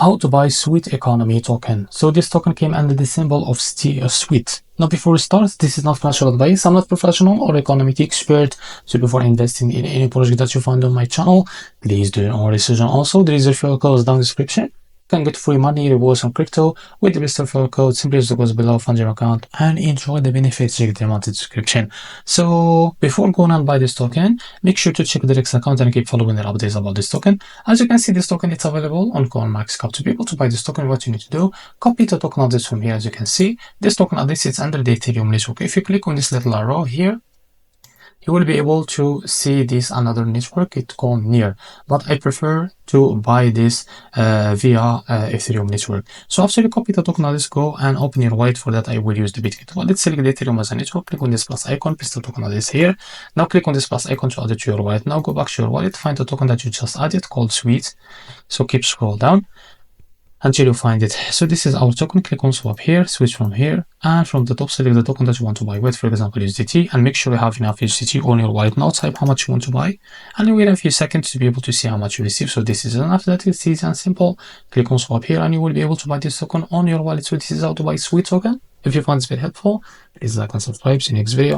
How to buy Sweet Economy token. So this token came under the symbol of Sweet. Now before we start, this is not financial advice. I'm not professional or economic expert. So before investing in any project that you find on my channel, please do your own research. And also there is a referral code down in the description. You can get free money, rewards on crypto with the best referral code. Simply use the codes below, fund your account and enjoy the benefits. Check them out in the description. So before going and buy this token, make sure to check the Rex account and keep following the updates about this token. As you can see, this token is available on COINEX. To be able to buy this token, what you need to do, copy the token address from here. As you can see, this token address is under the Ethereum network. If you click on this little arrow here, you will be able to see this another network. It's called Near, but I prefer to buy this via Ethereum network. So after you copy the token address, go and open your wallet. For that, I will use the Bitcoin wallet. Select the Ethereum as a network. Click on this plus icon, paste the token address here. Now click on this plus icon to add it to your wallet. Now go back to your wallet, find the token that you just added called Sweet. So keep scroll down until you find it. So this is our token. Click on swap here, switch from here, and from the top select the token that you want to buy with, for example USDT, and make sure you have enough USDT on your wallet. Now type how much you want to buy and you wait a few seconds to be able to see how much you receive. So this is enough. That is easy and simple. Click on swap here and you will be able to buy this token on your wallet. So this is how to buy Sweet token. If you find this very helpful, please like and subscribe. See you next video.